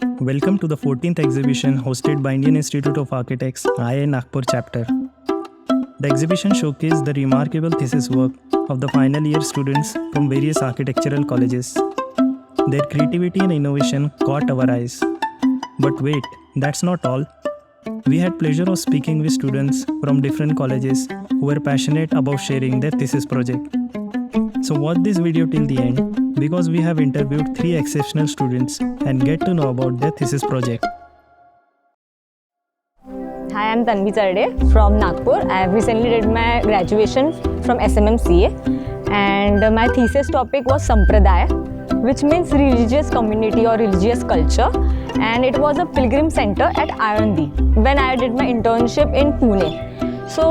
Welcome to the 14th exhibition hosted by Indian Institute of Architects, IA Nagpur chapter. The exhibition showcased the remarkable thesis work of the final year students from various architectural colleges. Their creativity and innovation caught our eyes. But wait, that's not all. We had pleasure of speaking with students from different colleges who were passionate about sharing their thesis project. So watch this video till the end because we have interviewed 3 exceptional students and get to know about their thesis project. Hi, I'm Tanvi Charde from Nagpur. I have recently did my graduation from SMMCA and my thesis topic was Sampradaya, which means religious community or religious culture, and it was a pilgrim center at Ayandi when I did my internship in Pune. So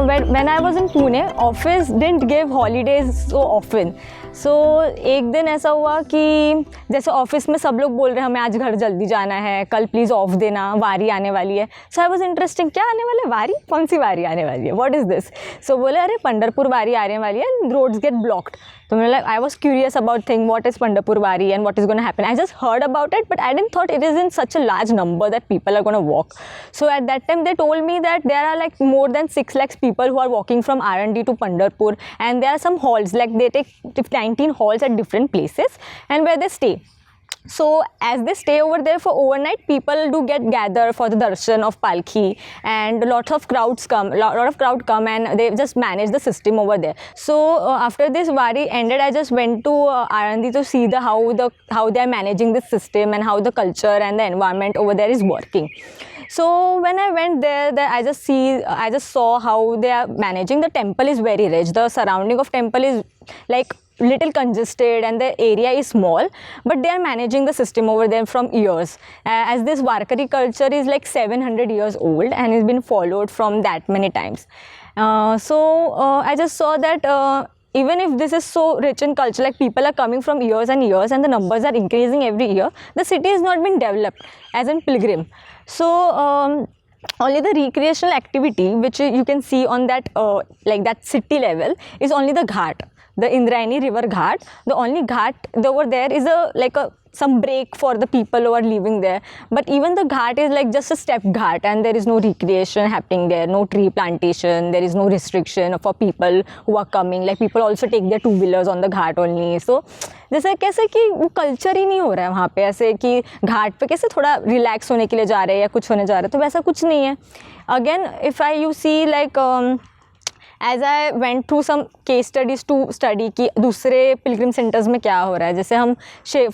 when I was in Pune, office didn't give holidays so often. So एक दिन ऐसा हुआ कि जैसे office में सब लोग बोल रहे हैं हमें आज घर जल्दी जाना है, कल प्लीज़ ऑफ देना, वारी आने वाली है. सो आई वॉज इंटरेस्टिंग, क्या आने वाला है वारी, कौन सी वारी आने वाली है, व्हाट इज़ दिस. सो बोले अरे पंढरपुर वारी आने वाली है एंड रोड्स गेट ब्लॉक्ड. तो मैंने I was curious about thing what is Pandharpur Wari and what is gonna happen. I just heard about it but I didn't thought it is in such a large number that people are gonna walk. So at that time they told me that there are like more than 6 lakhs people who are walking from R&D to Pandharpur, and there are some halls, like they take 19 halls at different places and where they stay. So as they stay over there for overnight, people do gather for the darshan of palki, and lots of crowds come, lot of crowd come, and they just manage the system over there. So after this wari ended, I just went to R&D to see how they are managing this system and how the culture and the environment over there is working. So when I went there, I just saw how they are managing. The temple is very rich. The surrounding of temple is like little congested and the area is small, but they are managing the system over there from years. As this Warkari culture is like 700 years old and has been followed from that many times. I just saw that even if this is so rich in culture, like people are coming from years and years and the numbers are increasing every year, the city has not been developed as in pilgrim. So only the recreational activity which you can see on that like that city level is only the ghat, the Indrayani river ghat. The only ghat over there is some break for the people who are living there, but even the ghat is like just a step ghat and there is no recreation happening there, no tree plantation, there is no restriction for people who are coming. Like people also take their 2-wheelers on the ghat only. So जैसे कैसे कि वो culture ही नहीं हो रहा है वहाँ पे, ऐसे कि घाट पे कैसे थोड़ा रिलैक्स होने के लिए जा रहे हैं या कुछ होने जा रहा है, तो वैसा कुछ नहीं है. Again if I you see like as I went through some case studies to study कि दूसरे पिलग्रिम सेंटर्स में क्या हो रहा है. जैसे हम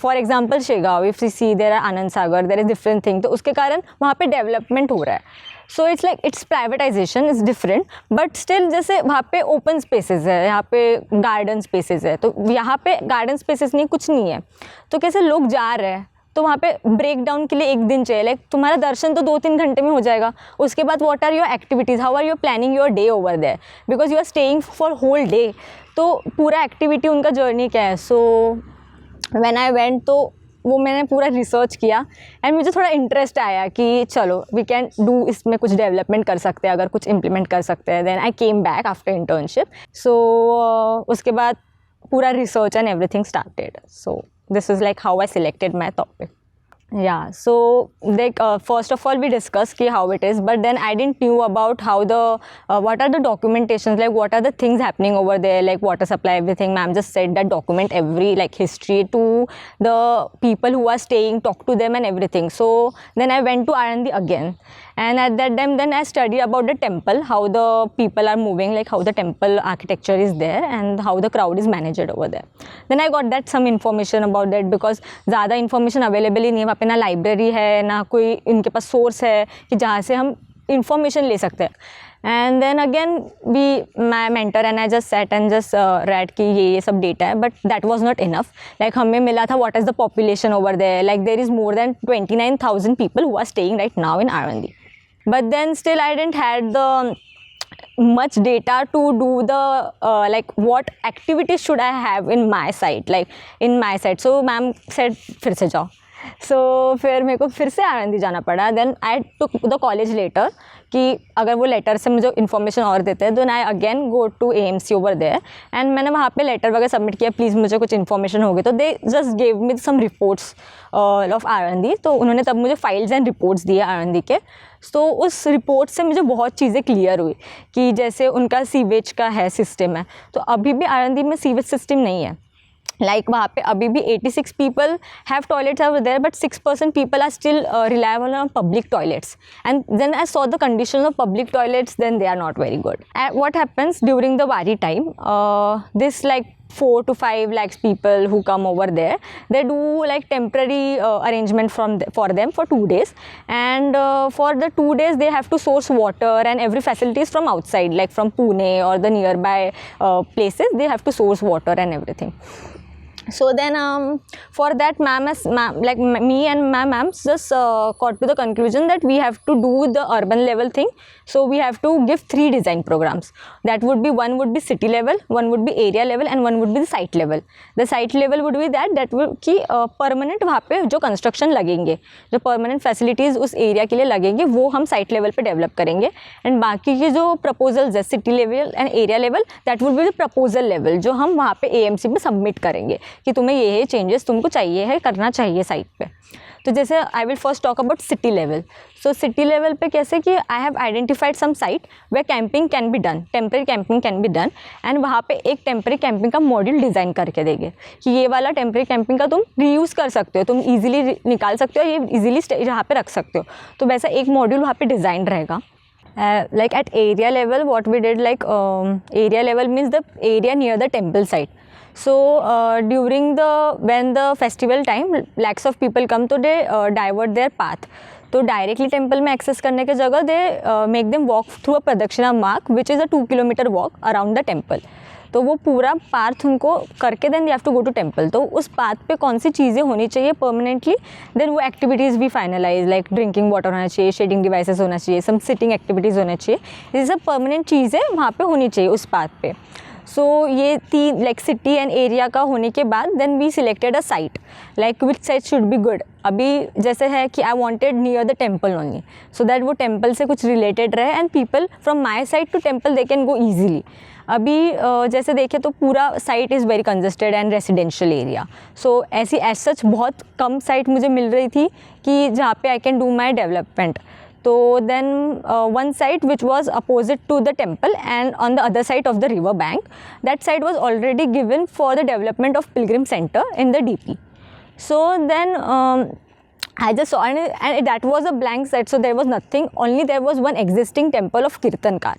for example Shegaon, if you see there are Anand Sagar, there is different thing, तो उसके कारण वहाँ पे डेवलपमेंट हो रहा है. So it's like it's privatization is different, but still जैसे वहाँ पे ओपन स्पेसेस है, यहाँ पे गार्डन स्पेसेस है, तो यहाँ पे गार्डन स्पेसेस नहीं, कुछ नहीं है, तो कैसे लोग जा रहे हैं. तो वहाँ पे ब्रेक डाउन के लिए एक दिन चाहिए. लाइक तुम्हारा दर्शन तो 2-3 घंटे में हो जाएगा. उसके बाद what are your activities, how are you planning your day over there, because you are staying for whole day. तो पूरा एक्टिविटी उनका जर्नी क्या है. सो व्हेन आई वेंट तो वो मैंने पूरा रिसर्च किया एंड मुझे थोड़ा इंटरेस्ट आया कि चलो वी कैन डू, इसमें कुछ डेवलपमेंट कर सकते हैं, अगर कुछ इम्प्लीमेंट कर सकते हैं. Then I came back after internship. So उसके बाद पूरा research and everything started. So this is like how I selected my topic. Yeah, so like first of all we discussed ki how it is, but then I didn't knew about how the what are the documentations, like what are the things happening over there, like water supply, everything. Ma'am just said that document every like history to the people who are staying, talk to them and everything. So then I went to R&D again, and at that time then I studied about the temple, how the people are moving, like how the temple architecture is there and how the crowd is managed over there. Then I got that some information about that, because ज़्यादा information available ही नहीं है ना, library है ना कोई इनके पास source है कि जहाँ से हम इंफॉर्मेशन ले सकते हैं. And then again my mentor and I just set and just read कि ये सब डेटा है, but that was not enough. Like हमें मिला था what is the population over there, like there is more than 29,000 people who are staying right now in R&D. But then still I didn't had the much data to do the like what activities should I have in my site, like in my site. So ma'am said फिर से जाओ. सो फिर मेरे को फिर से आनंदी जाना पड़ा. Then I took the college letter कि अगर वो लेटर से मुझे इन्फॉर्मेशन और देते हैं, then I again go to AMC over there and मैंने वहाँ पे लेटर वगैरह सबमिट किया, प्लीज़ मुझे कुछ इन्फॉर्मेशन होगी. तो they just gave me some reports of Anandi. तो उन्होंने तब मुझे फाइल्स एंड रिपोर्ट्स दिए आनंदी के. तो उस रिपोर्ट से मुझे बहुत चीज़ें क्लियर हुई कि जैसे उनका सीवेज का है सिस्टम है, तो अभी भी आनंदी में सीवेज सिस्टम नहीं है. लाइक वहाँ पे अभी भी 86 people have toilets over there, but 6% people are still reliable on public toilets. And then I saw the conditions of public toilets, then they are not very good. And what happens during the Wari time, this like 4 to 5 lakhs people who come over there, they do like temporary arrangement for them for 2 days, and for the 2 days they have to source water and every facilities from outside, like from Pune or the nearby places. They have to source water and everything. So then for that like me and my ma'ams just got to the conclusion that we have to do the urban level thing. So we have to give 3 design programs. That would be, one would be city level, one would be area level, and one would be the site level. The site level would be that would कि permanent वहाँ पे जो construction लगेंगे, जो permanent facilities उस area के लिए लगेंगे, वो हम site level पे develop करेंगे. And बाकी के जो proposals है city level and area level, that would be the proposal level जो हम वहाँ पे AMC में submit करेंगे कि तुम्हें ये चेंजेस तुमको चाहिए है, करना चाहिए साइट पे. तो जैसे I will first talk about city level. So city level पे कैसे कि I have identified some site where camping can be done, temporary camping can be done, and वहाँ पे एक टेम्परेरी कैंपिंग का मॉड्यूल डिज़ाइन करके देंगे कि ये वाला टेम्परेरी कैंपिंग का तुम रीयूज़ कर सकते हो, तुम ईजिली निकाल सकते हो, ये ईजिली यहाँ पे रख सकते हो. तो वैसा एक मॉड्यूल वहाँ पे डिज़ाइन रहेगा. Like at area level, what we did, like area level means the area near the temple site. So during when the festival time, lakhs of people come, तो they divert their path. तो directly temple में access करने के जगह they make them walk through a pradakshina marg which is a 2 kilometer walk around the temple. तो वो पूरा path उनको करके then they have to go to temple. तो उस पाथ पे कौन सी चीज़ें होनी चाहिए परमानेंटली, देन वो एक्टिविटीज़ भी फाइनलाइज, लाइक ड्रिंकिंग वाटर होना चाहिए, शेडिंग डिवाइसेस होना चाहिए, सम सिटिंग एक्टिविटीज़ होना चाहिए. ये सब परमानेंट चीज़ें वहाँ पे होनी चाहिए उस पाथ पे. सो ये 3 लाइक सिटी एंड एरिया का होने के बाद then we selected a site, like which site should be good. अभी जैसे है कि I wanted near the temple only, so that वो टेम्पल से कुछ रिलेटेड रहे and people from my side to temple they can go easily. अभी जैसे देखें तो पूरा site is very congested and residential area. So ऐसी एज सच बहुत कम साइट मुझे मिल रही थी कि जहाँ पे I can do my development. So then one site which was opposite to the temple and on the other side of the river bank, that site was already given for the development of pilgrim center in the DP. So then I just saw and that was a blank site, so there was nothing, only there was one existing temple of Kirtankar.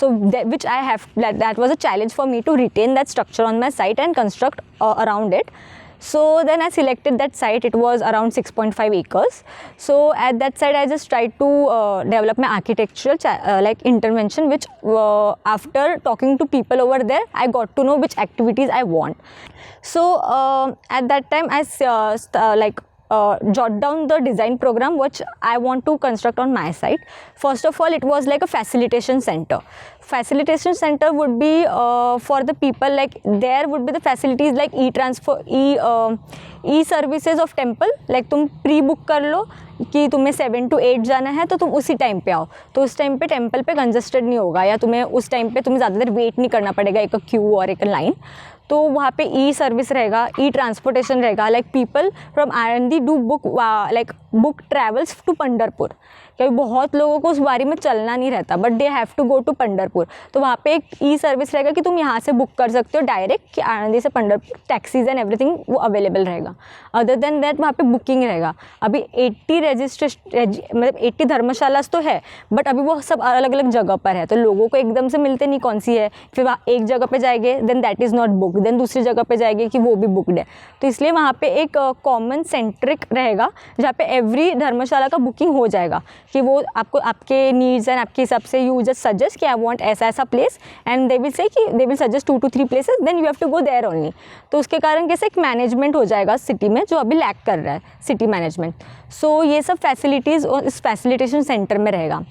So which I have, that was a challenge for me to retain that structure on my site and construct around it. So then I selected that site. It was around 6.5 acres. So at that site I just tried to develop my architectural like intervention, which after talking to people over there I got to know which activities I want. So at that time I jot down the design program which I want to construct on my site. First of all, it was like a facilitation center. Facilitation center would be for the people, like there would be the facilities like e-transfer, e-services of temple, like तुम pre book कर लो कि तुम्हें 7 to 8 जाना है तो तुम उसी time पे आओ, तो उस टाइम पे टेम्पल पे कंजस्टेड नहीं होगा, या तुम्हें उस टाइम पे तुम्हें ज़्यादा देर वेट नहीं करना पड़ेगा एक क्यू और एक लाइन. तो वहाँ पे ई सर्विस रहेगा, ई ट्रांसपोर्टेशन रहेगा, like people from Anandi do book like book travels to Pandharpur, क्योंकि बहुत लोगों को उस बारी में चलना नहीं रहता, but they have to go to Pandharpur. तो वहाँ पे एक ई सर्विस रहेगा कि तुम यहाँ से बुक कर सकते हो डायरेक्ट कि आनंदी से पंढरपुर, टैक्सीज एंड एवरीथिंग वो अवेलेबल रहेगा. अदर देन दैट वहाँ पे बुकिंग रहेगा. अभी 80 मतलब 80 धर्मशालास तो है, बट अभी वो सब अलग अलग जगह पर है, तो लोगों को एकदम से मिलते नहीं कौन सी है. फिर वहाँ एक जगह पे जाएंगे then that is not book, then दूसरी जगह पे जाएंगे कि वो भी बुकड है. तो इसलिए वहाँ पे एक कॉमन सेंट्रिक रहेगा जहाँ पे एवरी धर्मशाला का बुकिंग हो जाएगा कि वो आपको आपके नीड्स एंड आपके हिसाब से यू जस्ट सजेस्ट कि आई वांट ऐसा ऐसा place, and they will say कि they will suggest 2 to 3 places, then you have to go there only. तो उसके कारण कैसे एक मैनेजमेंट हो जाएगा सिटी में जो अभी लैक कर रहा है, सिटी मैनेजमेंट. सो ये सब फैसिलिटीज़ इस फैसिलिटेशन सेंटर में रहेगा.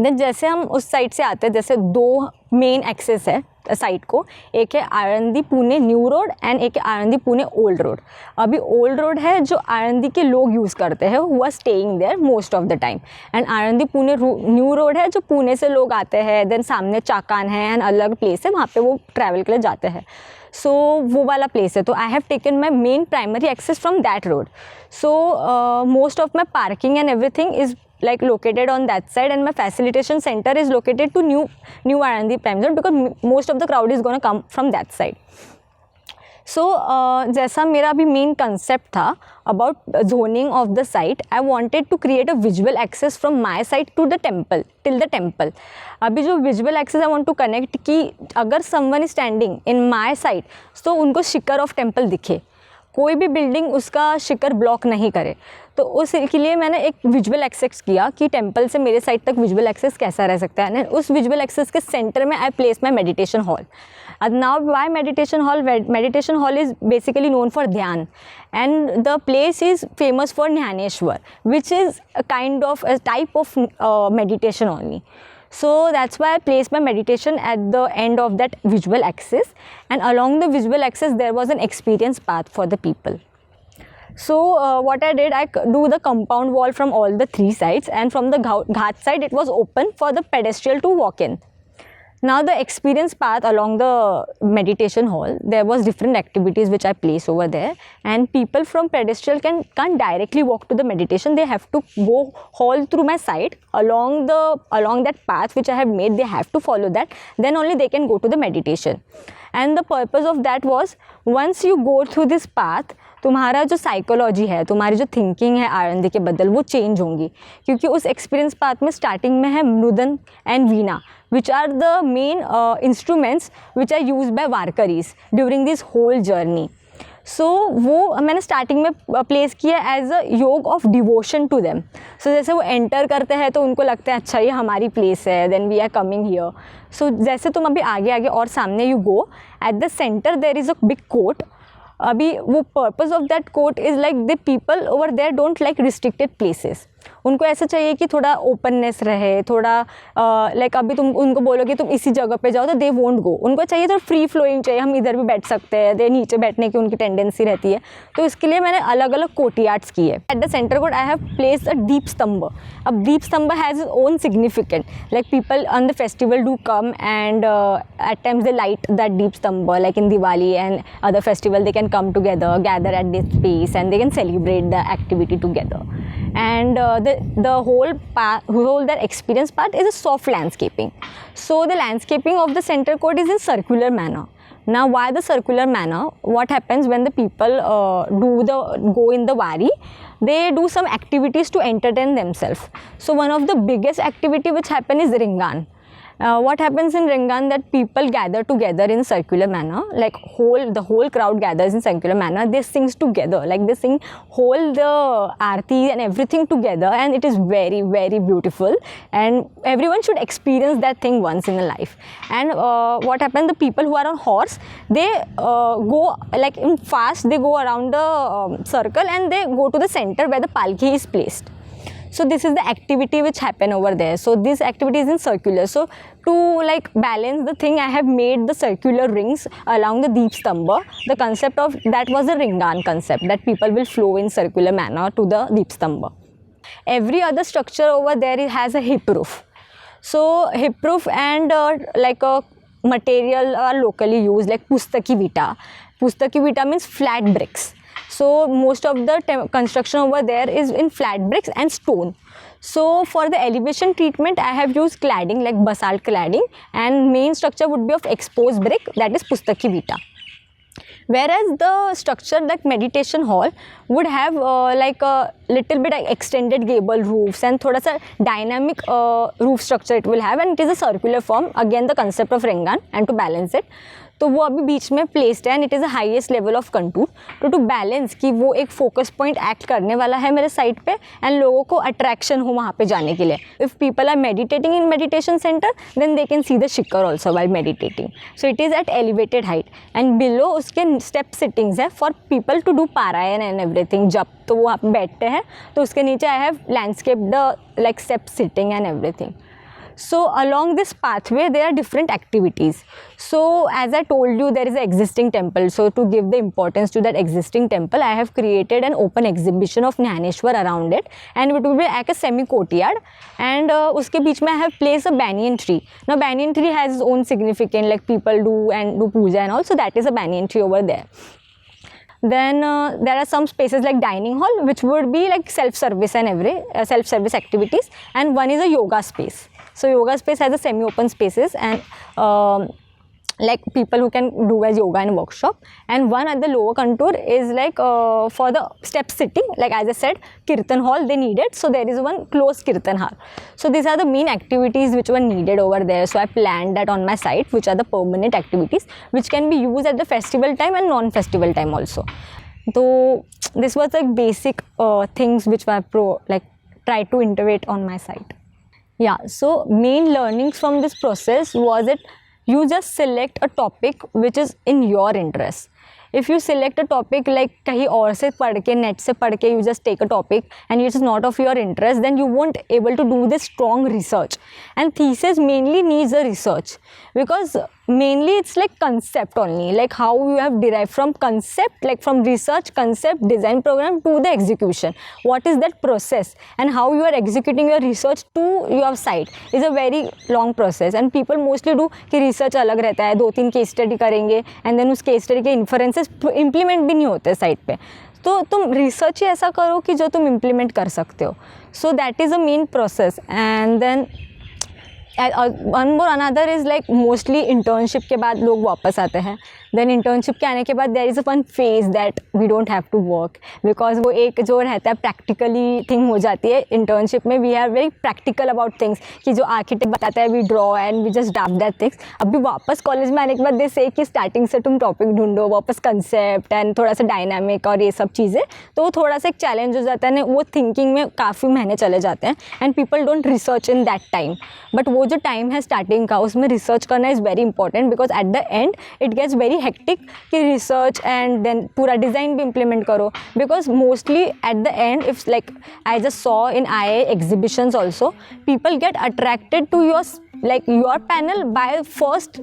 देन जैसे हम उस साइड से आते हैं, जैसे 2 मेन एक्सेस है साइड को, एक है Alandi Pune new road and एक है आळंदी पुणे ओल्ड रोड। अभी ओल्ड रोड है जो आळंदी के लोग यूज़ करते हैं, who are staying there most of the time, and Alandi Pune new road है जो पुणे से लोग आते हैं, देन सामने चाकान है एंड अलग प्लेस है, वहाँ पे वो ट्रैवल के लिए जाते हैं। सो वो वाला प्लेस है, तो I have taken my main primary access from that road. So most of my parking and everything is like located on that side, and my facilitation center is located to new Alandi Prime Zone, because most of the crowd is going to come from that side. So जैसा मेरा अभी main concept था about zoning of the site, I wanted to create a visual access from my site to the temple, till the temple. अभी जो visual access I want to connect कि अगर someone is standing in my site तो उनको शिखर of temple दिखे, कोई भी building उसका शिखर ब्लॉक नहीं करे। तो उसके लिए मैंने एक विजुअल एक्सेस किया कि टेम्पल से मेरे साइड तक विजुअल एक्सेस कैसा रह सकता है, एंड उस विजुअल एक्सेस के सेंटर में I place my meditation hall. Now why meditation hall? Meditation hall is basically known for dhyan, and the place is famous for Dnyaneshwar, which is a kind of a type of meditation only. So that's why I placed my meditation at the end of that visual axis, and along the visual axis there was an experience path for the people. So what I did, I do the compound wall from all the 3 sides, and from the ghat side it was open for the pedestrian to walk in. Now the experience path along the meditation hall, there was different activities which I place over there, and people from pedestrian can't directly walk to the meditation. They have to go all through my side along that path which I have made. They have to follow that, then only they can go to the meditation. And the purpose of that was, once you go through this path, तुम्हारा जो psychology है, तुम्हारी जो thinking है आळंदी के बदल, वो change होंगी, क्योंकि उस एक्सपीरियंस पाथ में स्टार्टिंग में है mridang and veena, which are the main instruments which are use by Warkaris during this whole journey. So वो मैंने स्टार्टिंग में प्लेस किया as a yog of devotion to them. So जैसे वो एंटर करते हैं तो उनको लगता है अच्छा ये हमारी प्लेस है, then we are coming here. So जैसे तुम अभी आगे आगे और सामने you go, at the center there is a big court. अभी वो purpose of that court is like the people over there don't like restricted places. उनको ऐसा चाहिए कि थोड़ा ओपननेस रहे, थोड़ा लाइक अभी तुम उनको बोलोगे तुम इसी जगह पे जाओ तो दे वोंट गो। उनको चाहिए थोड़ा फ्री फ्लोइंग चाहिए, हम इधर भी बैठ सकते हैं, दे नीचे बैठने की उनकी टेंडेंसी रहती है। तो इसके लिए मैंने अलग अलग कोर्टयार्ड्स किए। At the center court I have placed a deep stambh. अब deep stambh has its own significant, like people on the festival do come and at times they light that deep stambha, like in Diwali and other festival they can come together, gather at this space, and they can celebrate the activity together. And the whole that experience part is a soft landscaping. So the landscaping of the center court is in circular manner. Now why the circular manner? What happens when the people go in the wari? They do some activities to entertain themselves. So one of the biggest activity which happen is Ringan. What happens in Ringan, that people gather together in circular manner, like the whole crowd gathers in circular manner. They sing together, like they sing the aarti and everything together, and it is very, very beautiful. And everyone should experience that thing once in a life. And what happens, the people who are on horse, they go like in fast. They go around the circle and they go to the center where the palki is placed. So this is the activity which happen over there. So this activity is in circular. So to like balance the thing, I have made the circular rings along the deep stambha. The concept of that was a Ringan concept, that people will flow in circular manner to the deep stambha. Every other structure over there has a hip roof. So hip roof and like a material are locally used, like Pustaki Vita. Pustaki Vita means flat bricks. So most of the construction over there is in flat bricks and stone. So for the elevation treatment, I have used cladding, like basalt cladding, and main structure would be of exposed brick, that is Pustaki Vita. Whereas the structure like meditation hall would have like a little bit extended gable roofs and thoda sa dynamic roof structure it will have, and it is a circular form, again the concept of Ringan, and to balance it, तो वो अभी बीच में placed है, and it is a highest level of contour to balance कि वो एक focus point act करने वाला है मेरे साइड पे, एंड लोगों को अट्रैक्शन हो वहाँ पे जाने के लिए. If people are meditating in meditation center then they can see the shikhar also while meditating. So it is at elevated height and below उसके स्टेप सिटिंग्स है for people to do parayan and everything. जब तो वो वहाँ पे बैठते हैं तो उसके नीचे I have landscape the like step sitting and everything. So along this pathway there are different activities. So as I told you, there is an existing temple. So to give the importance to that existing temple, I have created an open exhibition of Nyaneshwar around it, and it will be like a semi courtyard, and uske beech mein I have placed a banyan tree. Now banyan tree has its own significance, like people do puja and all, so that is a banyan tree over there. Then there are some spaces like dining hall, which would be like self-service and self-service activities, and one is a yoga space. So yoga space has a semi-open spaces, and like people who can do as yoga and workshop, and one at the lower contour is like for the step sitting, like as I said, kirtan hall they needed, so there is one closed kirtan hall. So these are the main activities which were needed over there. So I planned that on my site, which are the permanent activities which can be used at the festival time and non-festival time also. So this was like basic things which were tried to integrate on my site. Yeah, so main learnings from this process was that you just select a topic which is in your interest. If you select a topic like kahi aur se पढ़ के net से पढ़ के you just take a topic and it is not of your interest, then you won't able to do this strong research. And thesis mainly needs a research, because mainly it's like concept only, like how you have derived from concept, like from research, concept, design program to the execution. What is that process and how you are executing your research to your site is a very long process. And people mostly do कि research अलग रहता है, 2-3 case study करेंगे and then उस case study के inferences implement भी नहीं होते site पे. तो तुम research ही ऐसा करो कि जो तुम implement कर सकते हो. So that is a main process. And then one more another is like mostly internship के बाद लोग वापस आते हैं. Then internship के आने के बाद there is one phase that we don't have to work, because वो एक जो रहता है practically thing हो जाती है. Internship में we are very practical about things, कि जो architect बताता है we draw and we just adapt that things. अभी वापस college में आने के बाद they say कि starting से तुम topic ढूंढो, वापस concept and थोड़ा सा dynamic और ये सब चीज़ें, तो थोड़ा सा एक challenge हो जाता है. वो thinking में काफ़ी महीने चले जाते हैं and people don't research in that time. But वो जो टाइम है स्टार्टिंग का, उसमें रिसर्च करना is very important, because at the end it gets very hectic कि रिसर्च एंड देन पूरा डिज़ाइन भी इम्प्लीमेंट करो. Because mostly at the end if like I just saw in I exhibitions also, people get attracted to your like your panel by first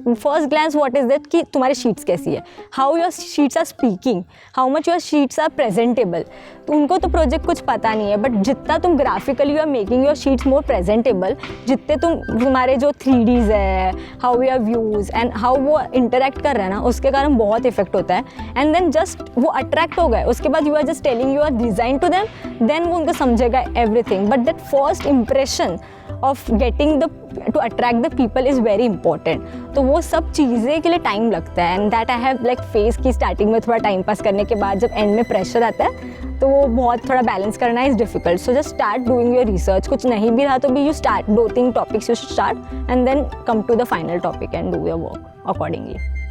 glance. What is that कि तुम्हारी sheets कैसी है, how your sheets are speaking, how much your sheets are presentable. तो उनको तो project कुछ पता नहीं है, बट जितना तुम graphically you are making your sheets more presentable, जितने तुम्हारे जो 3Ds है, how you are views and how वो इंटरेक्ट कर रहे हैं ना, उसके कारण बहुत इफेक्ट होता है. एंड देन जस्ट वो अट्रैक्ट हो गए, उसके बाद you are just telling your design to them, then वो उनको समझेगा everything. But that first impression of getting to attract the people is very important. तो वो सब चीज़ें के लिए टाइम लगता है. And that I have like phase की स्टार्टिंग में थोड़ा टाइम पास करने के बाद जब एंड में प्रेशर आता है तो वो बहुत थोड़ा बैलेंस करना is difficult. So just start doing your research. कुछ नहीं भी रहा तो भी you start 2-3 topics, you start and then come to the final topic and do your work accordingly.